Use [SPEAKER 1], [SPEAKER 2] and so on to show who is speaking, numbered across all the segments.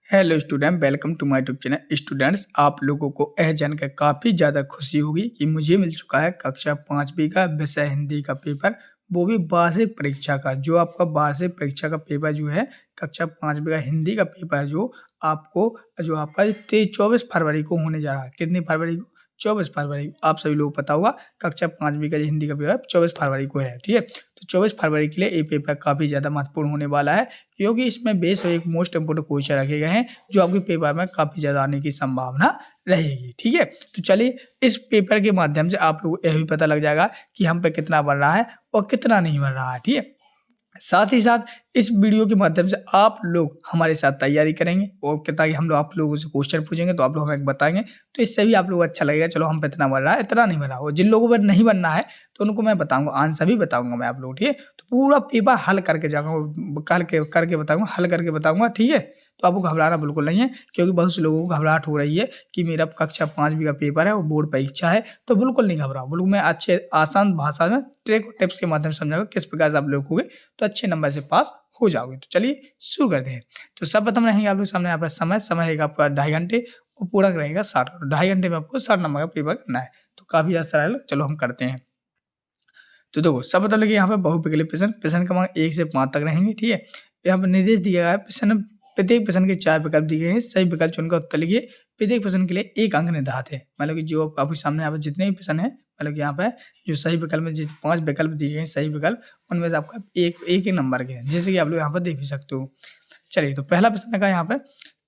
[SPEAKER 1] Hello student, welcome to my YouTube channel. Students, आप लोगों को यह जानकर काफ़ी ज़्यादा खुशी होगी कि मुझे मिल चुका है कक्षा 5वीं का विषय हिंदी का पेपर, वो भी वार्षिक परीक्षा का। जो आपका वार्षिक परीक्षा का पेपर जो है, कक्षा 5वीं का हिंदी का पेपर जो आपका 24 फरवरी को होने जा रहा है। कितनी फरवरी को? 24 फरवरी। आप सभी लोगों को पता होगा कक्षा 5वीं का जो हिंदी का पेपर 24 फरवरी को है, ठीक है। तो 24 फरवरी के लिए ये पेपर काफ़ी ज़्यादा महत्वपूर्ण होने वाला है, क्योंकि इसमें बेस और एक मोस्ट इम्पोर्टेंट क्वेश्चन रखे गए हैं जो आपके पेपर में काफ़ी ज़्यादा आने की संभावना रहेगी, ठीक है। तो चलिए, इस पेपर के माध्यम से आप लोगों को यह भी पता लग जाएगा कि हम पे कितना बढ़ रहा है और कितना नहीं बढ़ रहा है, ठीक है। साथ ही साथ इस वीडियो के माध्यम से आप लोग हमारे साथ तैयारी करेंगे और ताकि हम लोग आप लोगों से क्वेश्चन पूछेंगे तो आप लोग हमें बताएंगे, तो इससे भी आप लोगों को अच्छा लगेगा। चलो, हम पे इतना बन रहा है, इतना नहीं बन रहा। और जिन लोगों पर नहीं बनना है तो उनको मैं बताऊंगा, आंसर भी बताऊंगा मैं आप लोग, ठीक है। तो पूरा पेपर हल करके जाऊंगा, करके बताऊंगा, हल करके बताऊंगा, ठीक है। तो आपको घबराना बिल्कुल नहीं है, क्योंकि बहुत से लोगों को घबराहट हो रही है कि मेरा कक्षा 5वीं का पेपर है और बोर्ड परीक्षा है। तो बिल्कुल नहीं घबराओ, बिल्कुल मैं अच्छे आसान भाषा में ट्रिक और टिप्स के माध्यम से समझाऊंगा किस प्रकार से आप लोग होंगे तो अच्छे नंबर से पास हो जाओगे। तो चलिए शुरू करते हैं। तो सर्वप्रथम रहेंगे आप लोग सामने यहाँ पर समय रहेगा आपका 2.5 घंटे और पूरा रहेगा 60 का। 2.5 घंटे में आपको 60 नंबर का पेपर करना है। तो काफ़ी ज़्यादा सरल है, चलो हम करते हैं। तो देखो, सर्वप्रथम देखिए यहाँ पे बहुविकल्पी प्रश्न क्रमांक 1 से 5 तक रहेंगे, ठीक है। यहाँ पे निर्देश दिया गया है, प्रत्येक प्रश्न के 4 विकल्प दिए गए हैं। सही विकल्प चुनकर उत्तर लिखिए। प्रत्येक प्रश्न के लिए 1 अंक निर्धारित है। मतलब कि जो आपके सामने यहाँ पे जितने भी प्रश्न हैं, मतलब कि यहाँ पे जो सही विकल्प में 5 विकल्प दिए गए हैं, सही विकल्प, उनमें से आपका एक ही नंबर के हैं, जैसे कि आप लोग यहाँ पर देख भी सकते हो। चलिए, तो पहला प्रश्न का यहाँ पे,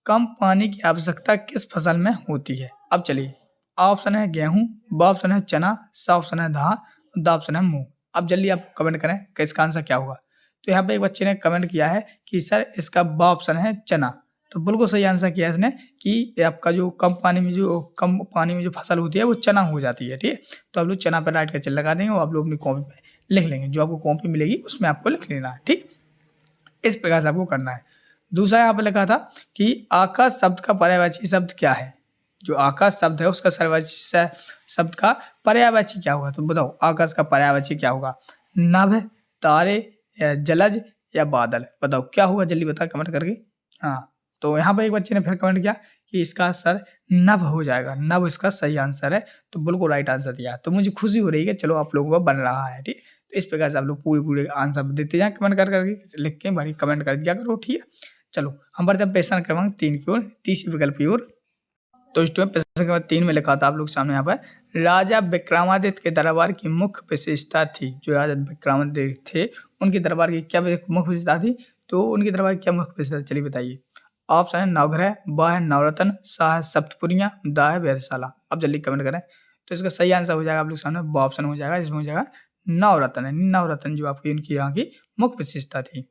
[SPEAKER 1] कम पानी की आवश्यकता किस फसल में होती है? अब चलिए, ऑप्शन है गेहूं, ब ऑप्शन है चना, स ऑप्शन है धान, द ऑप्शन है मूंग। अब जल्दी आप कमेंट करें कि इसका आंसर क्या होगा। तो यहाँ पे एक बच्चे ने कमेंट किया है कि सर इसका ब ऑप्शन है चना। तो बिल्कुल सही आंसर किया है इसने कि ये आपका जो कम पानी में जो फसल होती है वो चना हो जाती है, ठीक है। तो आप लोग चना पर राइट का चिन्ह लगा देंगे और आप लोग अपनी कॉपी पे लिख लेंगे। जो आपको कॉपी मिलेगी उसमें आपको लिख लेना है, ठीक। इस प्रकार से आपको करना है। दूसरा यहाँ पे लिखा था कि आकाश शब्द का पर्यायवाची शब्द क्या है? जो आकाश शब्द है उसका शब्द का पर्यायवाची क्या होगा? तो बताओ, आकाश का पर्यायवाची क्या होगा? नभ, तारे, या जलज, या बादल? बताओ क्या होगा, जल्दी बता कमेंट करके। हाँ, तो यहाँ पे एक बच्चे ने फिर कमेंट किया कि इसका आंसर नभ हो जाएगा। नभ इसका सही आंसर है, तो बिल्कुल राइट आंसर दिया। तो मुझे खुशी हो रही है कि चलो आप लोगों का बन रहा है, ठीक। तो इस प्रकार से आप लोग पूरे आंसर देते जाएं, कमेंट करके लिख के बड़ी कमेंट कर दिया करो, ठीक है। चलो, हम बढ़ते हैं प्रश्न क्रमांक 3 की ओर, तीसरे विकल्प की ओर। तो स्टूडेंट, प्रश्न क्रमांक 3 में लिखा था आप लोग सामने यहाँ पर, राजा विक्रमादित्य के दरबार की मुख्य विशेषता थी। जो राजा विक्रमादित्य थे उनके दरबार की क्या मुख्य विशेषता थी? तो उनके दरबार की क्या मुख्य विशेषता, चलिए बताइए। ऑप्शन है नवग्रह, ब है नवरत्न, सा है सप्तपुरियां, दा है वेधशाला। अब जल्दी कमेंट करें। तो इसका सही आंसर हो जाएगा आप लोग सामने ब ऑप्शन हो जाएगा, इसमें हो जाएगा नवरत्न है। नवरत्न जो आपकी उनकी यहाँ की मुख्य विशेषता थी।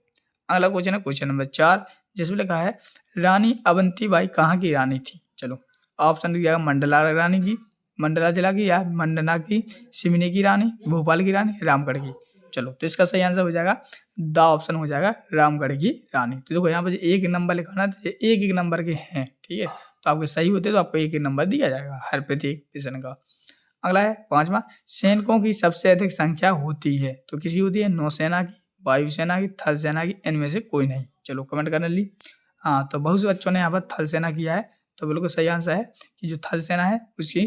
[SPEAKER 1] अगला क्वेश्चन है क्वेश्चन नंबर 4, जिसमें लिखा है रानी अवंतीबाई कहाँ की रानी थी? चलो, ऑप्शन दिया गया मंडला रानी की, मंडला जिला की, या मंडना की, सिवनी की रानी, भोपाल की रानी, रामगढ़ की। चलो, तो इसका सही आंसर हो जाएगा द ऑप्शन हो जाएगा रामगढ़ की रानी। तो देखो यहाँ पर एक नंबर लिखाना, तो एक नंबर के हैं, ठीक है। तो आपके सही होते तो आपको एक नंबर दिया जाएगा हर प्रत्येक प्रश्न का। अगला है 5वां, सैनिकों की सबसे अधिक संख्या होती है? तो किसी होती है नौसेना की, वायुसेना की, थल सेना की, इनमें से कोई नहीं। चलो, कमेंट करने ली। हाँ, तो बहुत से बच्चों ने यहाँ पर थल सेना किया है, तो बिल्कुल सही आंसर है कि जो थल सेना है उसकी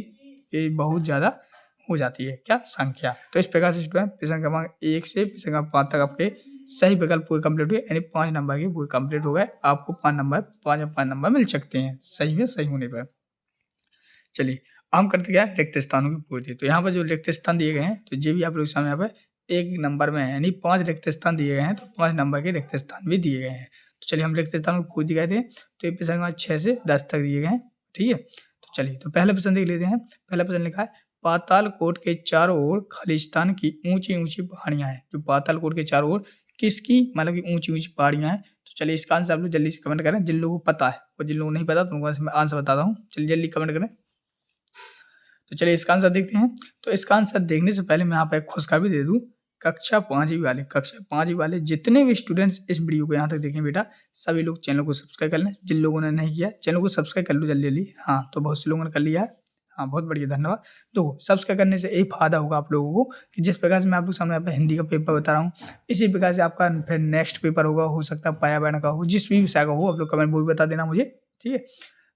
[SPEAKER 1] ये बहुत ज़्यादा हो जाती है क्या संख्या। तो इस प्रकार से स्टूडेंट प्रश्न क्रमांक 1 से प्रश्न क्रमांक 5 तक आपके सही विकल्प पूरे कंप्लीट हुए, यानी 5 नंबर के पूरे कंप्लीट हो गए। आपको 5 नंबर मिल सकते हैं सही में सही होने पर। चलिए, हम करते क्या है, रिक्त स्थानों की पूर्ति। तो यहाँ पर जो रिक्त स्थान दिए गए हैं, तो ये भी आप लोग सामने यहाँ पे 1 नंबर में है, यानी 5 रिक्त स्थान दिए गए हैं, तो 5 नंबर के रिक्त स्थान भी दिए गए हैं। तो चलिए, हम रिक्त स्थानों की पूर्ति कहते हैं। तो ये प्रश्न 6 से 10 तक दिए गए हैं, ठीक है। तो चलिए, तो पहला प्रश्न देख लेते हैं। पहला प्रश्न लिखा है, पातालकोट के चारों ओर खालिस्तान की ऊंची पहाड़ियां हैं। जो पातालकोट के चारों ओर किसकी, मतलब कि ऊंची पहाड़ियां हैं। तो चलिए, इसका आंसर आप लोग जल्दी से कमेंट करें, जिन लोगों को पता है, और जिन लोगों को नहीं पता तो उनको मैं आंसर बताता हूँ। चलिए जल्दी कमेंट करें। तो चलिए, इसका आंसर देखते हैं। तो इसका आंसर देखने से पहले मैं यहाँ पे एक खुशखबरी दे दूं। कक्षा 5वीं वाले जितने भी स्टूडेंट्स इस वीडियो को यहाँ तक देखें बेटा, सभी लोग चैनल को सब्सक्राइब कर लें। जिन लोगों ने नहीं किया, चैनल को सब्सक्राइब कर लो जल्दी। हाँ, तो बहुत से लोगों ने कर लिया है। हाँ, बहुत बढ़िया, धन्यवाद। तो सब्सक्राइब करने से यही फायदा होगा आप लोगों को कि जिस प्रकार से मैं आप लोग सामने यहाँ पे हिंदी का पेपर बता रहा हूँ, इसी प्रकार से आपका फिर नेक्स्ट पेपर होगा, हो सकता है पर्यावरण का हो, जिस भी विषय का हो, आप लोग कमेंट वो भी बता देना मुझे। ठीक है।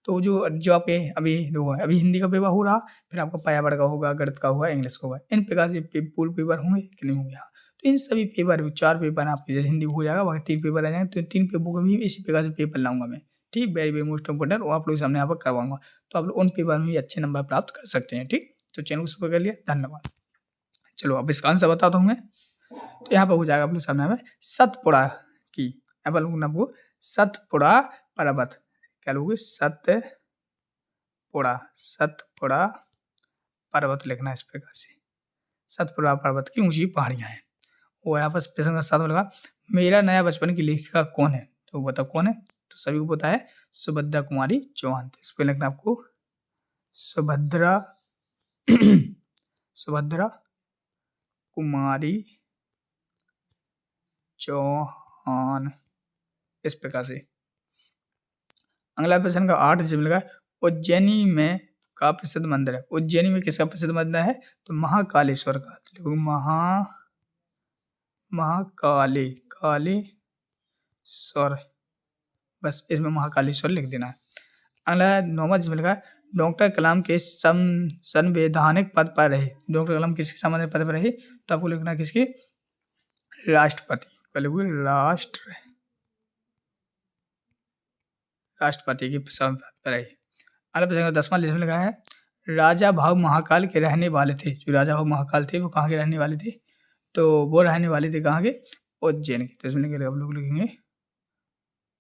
[SPEAKER 1] तो जो आपके अभी हिंदी का पेपर हो रहा, फिर आपका पर्यावरण का होगा, गणित का होगा, इंग्लिश का होगा। इन प्रकार से पूर्ण पेपर होंगे कि नहीं होंगे? हाँ। तो इन सभी पेपर 4 पेपर आपके जैसे हिंदी हो जाएगा, बाकी 3 पेपर रह जाएंगे, तो 3 पेपर को भी इसी प्रकार से पेपर लाऊंगा मैं। ठीक, वेरी मोस्ट इम्पोर्टेंट, वो आप लोग के सामने यहाँ पर करवाऊंगा, तो आप लोग उन पेपर में भी अच्छे नंबर प्राप्त कर सकते हैं। ठीक, तो चैनल को सब्सक्राइब कर लिया, धन्यवाद। चलो अब इसका आंसर बताता हूँ मैं। तो यहाँ पर हो जाएगा आप लोग सामने हमें सतपुड़ा की, यहाँ पर लोग आपको सतपुड़ा पर्वत, क्या लोगे? सतपुड़ा पर्वत लिखना है इस प्रकार से। सतपुड़ा पर्वत की ऊंची पहाड़ियां हैं। वो यहाँ पर प्रश्न का साथ लगा, मेरा नया बचपन की लेखिका कौन है? तो बताओ कौन है? तो सभी को पता है, सुभद्रा कुमारी चौहान। तो इस पर लिखना आपको सुभद्रा सुभद्रा कुमारी चौहान, इस प्रकार से। अगला प्रश्न का 8 जिसमें लगा, उज्जैनी में का प्रसिद्ध मंदिर है। उज्जैनी में किसका प्रसिद्ध मंदिर है? तो महाकालेश्वर का। तो महाकालेश्वर, बस इसमें महाकालेश्वर लिख देना है। अगला 9वां जिसमें लगा, डॉक्टर कलाम के संवैधानिक पद पर रहे। डॉक्टर कलाम किसके संवैधानिक पद पर रहे? तो आपको लिखना किसके? राष्ट्रपति, राष्ट्रपति की पद पर रहे। अगला प्रश्न 10वां जिसमें लगा है, राजा भाव महाकाल के रहने वाले थे। जो राजा भाव महाकाल थे वो कहाँ के रहने वाले थे? तो वो रहने वाले थे कहाँ के? उज्जैन के। तो इसमें आप लोग लिखेंगे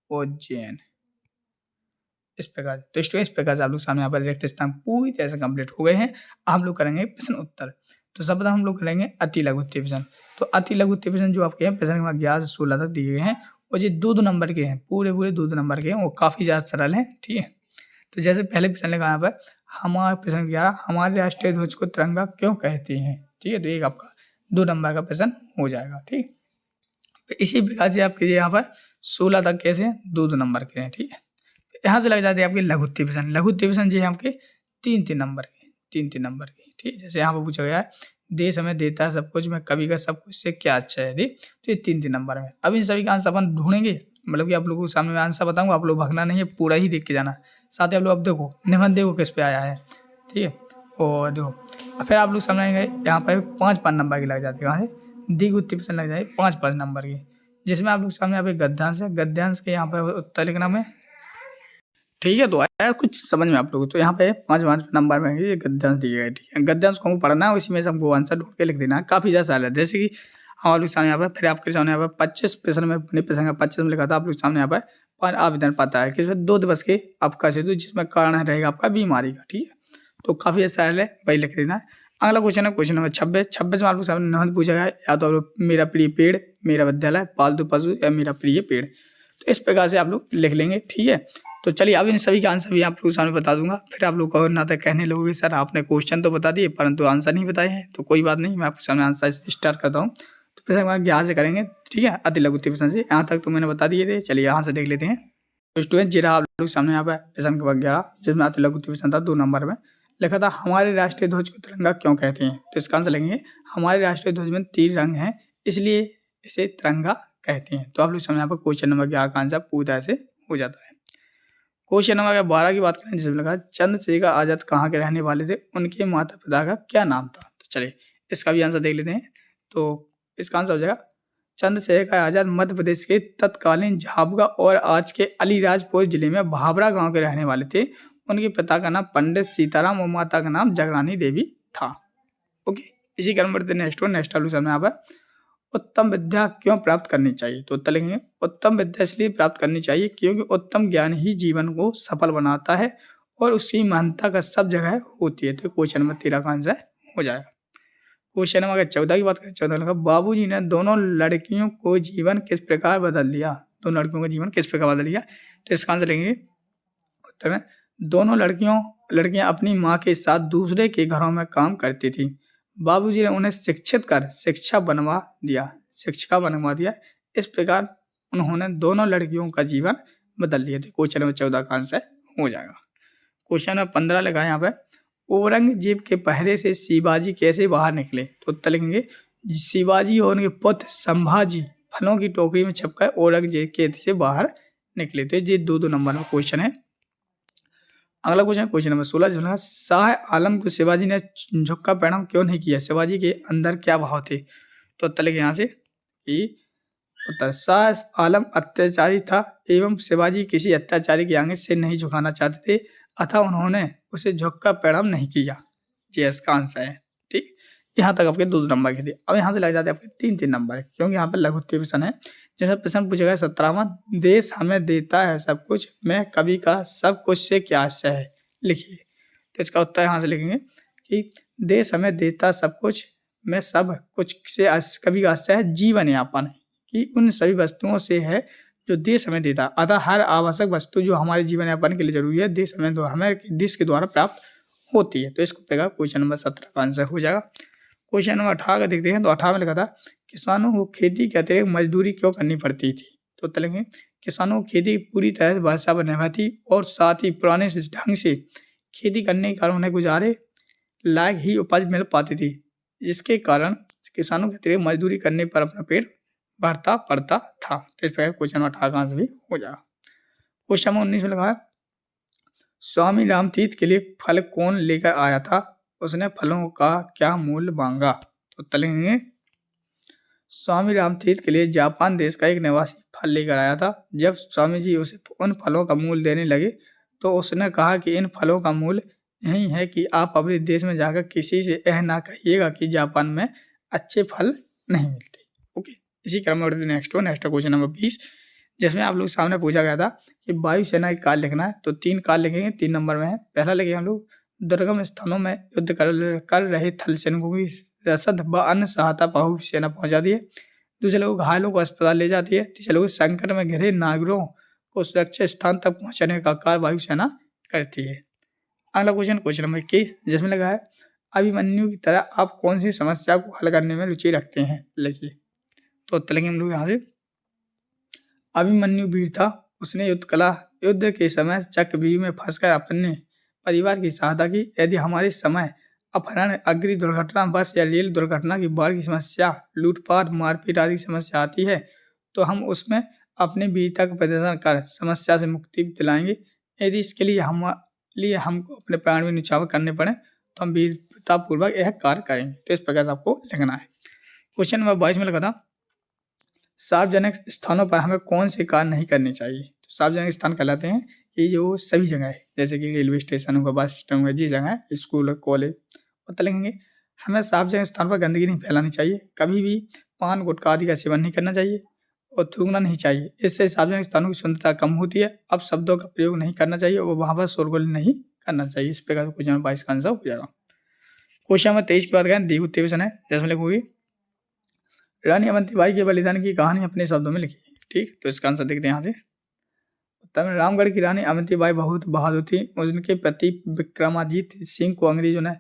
[SPEAKER 1] उज्जैन, इस प्रकार। तो इस प्रकार से आप लोग सामने यहाँ पर रिक्त स्थान पूरी तरह से कंप्लीट हो गए हैं। आप लोग करेंगे प्रश्न उत्तर। तो सबसे हम लोग करेंगे अति लघु उत्तरीय प्रश्न। तो अति लघु उत्तरीय प्रश्न जो आपके हैं प्रश्न नंबर 11 से 16 तक दिए गए हैं, और ये 2 नंबर के हैं, पूरे 2 नंबर के हैं, वो काफी ज्यादा सरल हैं। ठीक है, तो जैसे पहले प्रश्न लिखा यहाँ पर, हमारा प्रश्न 11, हमारे राष्ट्रीय ध्वज को तिरंगा क्यों कहते हैं? ठीक है, तो एक आपका 2 नंबर का प्रश्न हो जाएगा। ठीक, तो इसी प्रकार से आपके यहाँ पर 16 तक कैसे 2 नंबर के हैं। ठीक है, यहाँ से लग जाते हैं आपके लघु उत्तरीय प्रश्न। लघु उत्तरीय प्रश्न जो है आपके 3 नंबर के, 3 नंबर के। ठीक है, जैसे यहाँ पर पूछा गया है, देश हमें देता है सब कुछ, मैं कभी का सब कुछ से क्या अच्छा है? तो ये 3 नंबर में। अब इन सभी का आंसर अपन ढूंढेंगे, मतलब कि आप लोगों को सामने में आंसर बताऊंगा, आप लोग भगना नहीं है, पूरा ही देख के जाना। साथ ही आप लोग अब देखो निबंध देखो किस पे आया है। ठीक है, और देखो फिर आप लोग सामने आएंगे, यहाँ पर 5 नंबर के लग जाते हैं। कहाँ से? दीर्घ उत्तरीय प्रश्न लग जाए 5 नंबर के, जिसमें आप लोग सामने यहाँ पे गद्यांश है, गद्यांश के यहाँ पर उत्तर लिखना में। ठीक है, तो आया कुछ समझ में आप लोग? तो यहाँ पे 5 नंबर में ये गद्यांश दिए गए। ठीक है, गद्यांश को हमको पढ़ना है, उसी में से हमको आंसर ढूंढ के लिख देना है। काफी ज्यादा सरल है, जैसे कि हमारे लोग सामने यहाँ पर, फिर आपके सामने यहाँ पर 25 प्रश्न में, अपने प्रश्न का 25 में लिखा था, आप लोग सामने यहाँ पर 5 आवेदन पता है कि 2 दिवस के अवकाश हेतु, जिसमें कारण रहेगा आपका बीमारी का। ठीक है, तो काफी सरल है, वही लिख देना है। अगला क्वेश्चन है क्वेश्चन नंबर 26 में आप लोग सामने निबंध पूछा गया है, या तो मेरा प्रिय पेड़, मेरा विद्यालय, पालतू पशु, या मेरा प्रिय पेड़। तो इस प्रकार से आप लोग लिख लेंगे। ठीक है, तो चलिए अब इन सभी के आंसर भी आप लोगों के सामने बता दूंगा। फिर आप लोग को ना तक कहने लगोगे सर आपने क्वेश्चन तो बता दिए परंतु आंसर नहीं बताए हैं। तो कोई बात नहीं, मैं आपके सामने आंसर स्टार्ट करता हूँ। तो फिर हम यहाँ से करेंगे। ठीक है, अति लघु उत्तरीय प्रश्न से यहाँ तक तो मैंने बता दिए थे। चलिए यहाँ से देख लेते हैं। तो स्टूडेंट जी रहा आप लोग सामने यहाँ पर प्रश्न नंबर 11, जिसमें अति लघु उत्तरीय प्रश्न था 2 नंबर में। लिखा था, हमारे राष्ट्रीय ध्वज को तिरंगा क्यों कहते हैं? तो इसका आंसर लगेंगे, हमारे राष्ट्रीय ध्वज में 3 रंग हैं, इसलिए इसे तिरंगा कहते हैं। तो आप लोग सामने यहाँ पर क्वेश्चन नंबर 11 का आंसर पूरी तरह से हो जाता है। क्वेश्चन नंबर 12 की बात करें, जिसमें लगा, चंद्रशेखर आजाद कहाँ के रहने वाले थे? उनके माता पिता का क्या नाम था? तो चलिए इसका भी आंसर देख लेते हैं। तो इसका आंसर हो जाएगा, चंद्रशेखर आजाद मध्य प्रदेश के तत्कालीन झाबुआ और आज के अलीराजपुर जिले में भाभरा गांव के रहने वाले थे। उनके पिता का नाम पंडित सीताराम और माता का नाम जगरानी देवी था। ओके, इसी क्रम में नेक्स्ट आप लोग सामने यहाँ पर, उत्तम विद्या क्यों प्राप्त करनी चाहिए? तो उत्तर लिखेंगे, उत्तम विद्या इसलिए प्राप्त करनी चाहिए क्योंकि उत्तम ज्ञान ही जीवन को सफल बनाता है और उसकी महानता का सब जगह होती है। तो क्वेश्चन नंबर 13 का आंसर हो जाएगा। क्वेश्चन नंबर 14 की बात करें, 14 का, बाबूजी ने दोनों लड़कियों को जीवन किस प्रकार बदल दिया? दोनों लड़कियों का जीवन किस प्रकार बदल दिया? तो इसका आंसर लेंगे उत्तर में, दोनों लड़कियां अपनी माँ के साथ दूसरे के घरों में काम करती थी। बाबूजी ने उन्हें शिक्षित कर शिक्षिका बनवा दिया। इस प्रकार उन्होंने दोनों लड़कियों का जीवन बदल दिया। थे क्वेश्चन नंबर 14 का आंसर हो जाएगा। क्वेश्चन नंबर 15 लगा यहाँ पे, औरंगजेब के पहरे से शिवाजी कैसे बाहर निकले? तो उत्तर लिखेंगे, शिवाजी और उनके पुत्र संभाजी फलों की टोकरी में छपकर औरंगजेब के से बाहर निकले थे। ये 2 नंबर में क्वेश्चन है। अगला क्वेश्चन नंबर 16 जो है, शाह आलम को शिवाजी ने झुककर प्रणाम क्यों नहीं किया? शिवाजी के अंदर क्या भाव थे? तो उत्तर लिखे यहाँ से कि उत्तर, शाह आलम अत्याचारी था एवं शिवाजी किसी अत्याचारी के आगे सिर नहीं झुकाना चाहते थे, अतः उन्होंने उसे झुककर प्रणाम नहीं किया। ये इसका आंसर है। ठीक, यहाँ तक आपके 2 नंबर के थे। अब यहाँ से लग जाते हैं आपके 3-3 नंबर, क्योंकि यहाँ पर लघु उत्तर प्रश्न है। जैसे प्रश्न पूछा गया 17वां, देश हमें देता है सब कुछ, मैं कवि का सब कुछ से क्या आशय है? लिखिए। तो इसका उत्तर यहाँ से लिखेंगे कि देश हमें देता सब कुछ, मैं सब कुछ से कवि का आशय है जीवन यापन है, कि उन सभी वस्तुओं से है जो देश हमें देता। अतः हर आवश्यक वस्तु जो हमारे जीवन यापन के लिए जरूरी है, हमें देश के द्वारा प्राप्त होती है। तो इसको पेगा क्वेश्चन नंबर 17 का आंसर हो जाएगा। क्वेश्चन नंबर 18 का देखते हैं। तो 18 में लिखा था, किसानों को खेती के अतिरिक्त मजदूरी क्यों करनी पड़ती थी? तो उत्तर लिखेंगे, किसानों को खेती पूरी तरह से वर्षा पर निर्भर थी और साथ ही पुराने ढंग से खेती करने के कारण उन्हें गुजारे लायक ही उपज मिल पाती थी, जिसके कारण किसानों के अतिरिक्त मजदूरी करने पर अपना पेट भरता पड़ता था। तो इस प्रकार क्वेश्चन नंबर 18 का आंसर भी हो जाएगा। क्वेश्चन नंबर 19 में लिखा है, स्वामी रामतीर्थ के लिए फल कौन लेकर आया था? उसने फलों का क्या मूल्य मांगा? तो उत्तर लिखेंगे, स्वामी रामतीर्थ के लिए जापान देश का एक निवासी फल लेकर आया था। जब स्वामी जी उसे उन फलों का मूल्य देने लगे तो उसने कहा कि इन फलों का मूल्य यही है कि आप अपने देश में जाकर किसी से यह ना कहिएगा कि जापान में अच्छे फल नहीं मिलते। ओके, इसी क्रम में नेक्स्ट क्वेश्चन नंबर 20, जिसमें आप लोग सामने पूछा गया था कि वायुसेना की काल लिखना है। तो 3 काल लिखेंगे, 3 नंबर में है। पहला लिखे हम लोग, दुर्गम स्थानों में युद्ध कर रहे थल सैनिकों की रसद व अन्य सहायता पाहु सेना पहुंचाती है। दूसरे लोग घायलों को अस्पताल ले जाती है। तीसरे लोग संकट में घिरे नागरिकों को सुरक्षित स्थान तक पहुंचाने का कार्य वायुसेना करती है। अगला क्वेश्चन नंबर 21, जिसमें लगा है, अभिमन्यु की तरह आप कौन सी समस्या को हल करने में रुचि रखते हैं? लिखिए। तो उत्तर लिखेंगे हम लोग यहाँ से, अभिमन्यु वीर था, उसने युद्ध के समय चक्रव्यूह में फंसकर अपने परिवार की सहायता की। यदि हमारे समय अपहरण, अग्नि दुर्घटना, बस या रेल दुर्घटना की बाढ़ की समस्या, लूटपाट, मारपीट आदि समस्या आती है तो हम उसमें अपनी वीरता का प्रदर्शन कर समस्या से मुक्ति दिलाएंगे। यदि इसके लिए हमको अपने प्राण भी न्यौछावर करने पड़े तो हम वीरता पूर्वक यह कार्य करेंगे। तो इस प्रकार से आपको लिखना है। क्वेश्चन नंबर 22 में लिखा था, सार्वजनिक स्थानों पर हमें कौन से कार्य नहीं करने चाहिए? तो सार्वजनिक स्थान कहलाते हैं कि जो सभी जगह है, जैसे कि रेलवे स्टेशन होगा, बस स्टैंड होगा, जिस जगह है, स्कूल, कॉलेज। उत्तर लिखेंगे, हमें सार्वजनिक स्थान पर गंदगी नहीं फैलानी चाहिए, कभी भी पान गुटखा आदि का सेवन नहीं करना चाहिए और थूकना नहीं चाहिए। इससे सार्वजनिक स्थानों की सुंदरता कम होती है। अब शब्दों का प्रयोग नहीं करना चाहिए और वहाँ पर शोरगुल नहीं करना चाहिए। इस प्रकार क्वेश्चन नंबर 22 का आंसर हो जाएगा। क्वेश्चन नंबर 23 की बात करें, दी उत्तर प्रश्न है, जिसमें लिखोगे, रानी अवंतीबाई के बलिदान की कहानी अपने शब्दों में लिखी। ठीक, तो इसका आंसर देखते हैं यहाँ से। उत्तर में, रामगढ़ की रानी अवंतीबाई बहुत बहादुर थी। उनके पति विक्रमाजीत सिंह को अंग्रेजों ने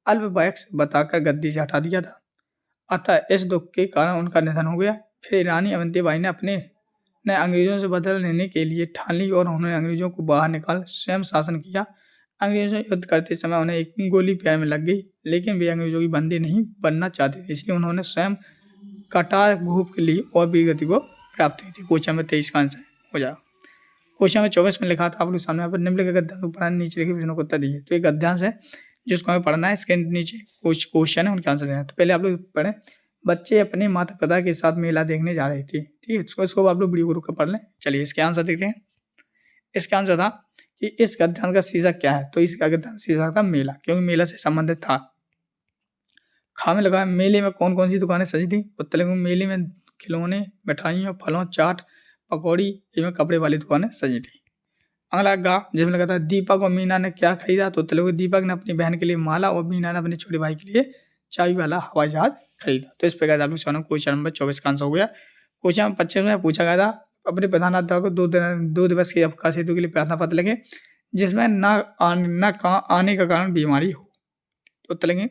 [SPEAKER 1] अल्पवयस्क बताकर गद्दी से हटा दिया था, अतः इस दुख के कारण उनका निधन हो गया। फिर रानी अवंतीबाई ने अंग्रेजों से बदला लेने के लिए ठान ली और उन्होंने अंग्रेजों को बाहर निकाल स्वयं शासन किया। अंग्रेजों से युद्ध करते समय उन्हें एक गोली पैर में लग गई, लेकिन वे अंग्रेजों की बंदी नहीं बनना चाहते थे, इसलिए उन्होंने स्वयं कटार भूप के लिए और वीर गति को प्राप्त हुई थी। क्वेश्चन में 23 का आंसर हो जाएगा। क्वेश्चन में 24 में लिखा था, आप लोग सामने यहाँ पर निम्नलिखित गद्यांश को पढ़ना, नीचे लिखे प्रश्नों को उत्तर दिए। तो एक गद्यांश है जिसको हमें पढ़ना है, इसके नीचे कुछ क्वेश्चन है, उनके आंसर देना है। तो पहले आप लोग पढ़ें, बच्चे अपने माता पिता के साथ मेला देखने जा रहे थे। ठीक है, इसको आप लोग वीडियो को रुक कर पढ़ लें। चलिए इसके आंसर देखते हैं। इसका आंसर था कि इस गद्यांश का शीर्षक क्या है? तो इसका गद्यांश शीर्षक था मेला, क्योंकि मेला से संबंधित था। खा में लगा, मेले में कौन कौन सी दुकानें सजी थी? उत्तर लिखेंगे, मेले में खिलौने, मिठाइयों, फलों, चाट, पकौड़ी एवं कपड़े वाली दुकानें सजी थी। अगला गा, जिसमें लगा था, दीपक और मीना ने क्या खरीदा? तो उत्तर लिखेंगे, दीपक ने अपनी बहन के लिए माला और मीना ने अपने छोटे भाई के लिए चाबी वाला हवाई जहाज खरीदा। तो इस प्रकार आप लोग क्वेश्चन नंबर 24 का आंसर हो गया। क्वेश्चन नंबर 25 में पूछा गया था, अपने प्रधानाध्यापक को 2 दिवस के अवकाश हेतु के लिए प्रार्थना पत्र लिखे, जिसमें न आने का कारण बीमारी हो। तो उत्तर लिखेंगे,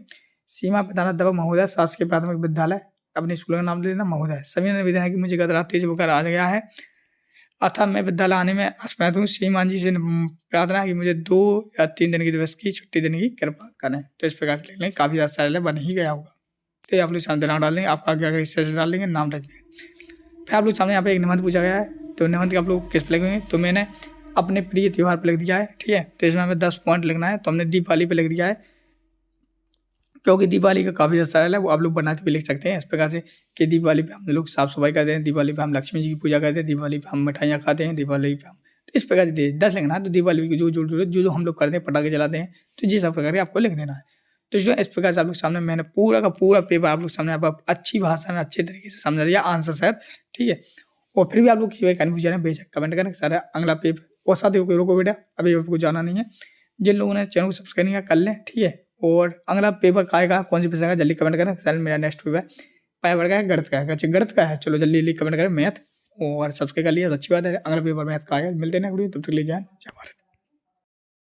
[SPEAKER 1] सीमा प्रधानाध्यापक महोदय, शासकीय प्राथमिक विद्यालय, अपने स्कूल का नाम ले लेना महोदय। सभी ने निवेदन है कि मुझे गत रात तेज बुखार आ गया है, अतः मैं विद्यालय आने में असमर्थ हूँ। श्रीमान जी से प्रार्थना है कि मुझे 2 या 3 दिन की दिवस की छुट्टी देने की कृपा करें। तो इस प्रकार से लिख लें, काफी ज्यादा सरल बन ही गया होगा। तो आप लोग सामने नाम डाल देंगे, आपका आगे अगर इससे डाल देंगे, नाम रख देंगे। फिर आप लोग सामने यहाँ पे एक निबंध पूछा गया है, तो निबंध के आप लोग किस पे लिखेंगे? तो मैंने अपने प्रिय त्योहार पे लिख दिया है, ठीक है। तो इसमें हमें 10 पॉइंट लिखना है, तो हमने दीपावली पे लिख दिया है, क्योंकि दिवाली का काफ़ी ज़्यादा सरल है, वो आप लोग बना के भी लिख सकते हैं इस प्रकार से कि दिवाली पे हम लोग साफ-सफाई करते हैं, दिवाली पे हम लक्ष्मी जी की पूजा करते हैं, दिवाली पे हम मिठाइयाँ खाते हैं, दिवाली पे हम तो इस प्रकार से 10 लिखना है, तो दिवाली की जो हम लोग करते हैं, पटाखे जलाते हैं, तो ये सब प्रकार के आपको लिख देना है। तो जो इस प्रकार से आप लोग सामने मैंने पूरा का पूरा पेपर आप लोग सामने आप अच्छी भाषा में अच्छे तरीके से समझा दिया आंसर सहित, ठीक है। और फिर भी आप लोग कोई कन्फ्यूजन है बेशक कमेंट करें, सारा अगला पेपर और साथ ही रुको बेटा, अभी आपको जाना नहीं है। जिन लोगों ने चैनल को सब्सक्राइब नहीं किया कर लें, ठीक है। और अगला पेपर का आएगा, कौन सी विषय का, जल्दी कमेंट करें। सर मेरा नेक्स्ट पेपर पेपर का है, गणित का है। अच्छा गणित का है, चलो जल्दी कमेंट करें मैथ, और सब्सक्राइब कर लिया तो अच्छी बात है। अगला पेपर मैथ का आएगा, मिलते हैं ना वीडियो, तब तक ले जाए जय भारत।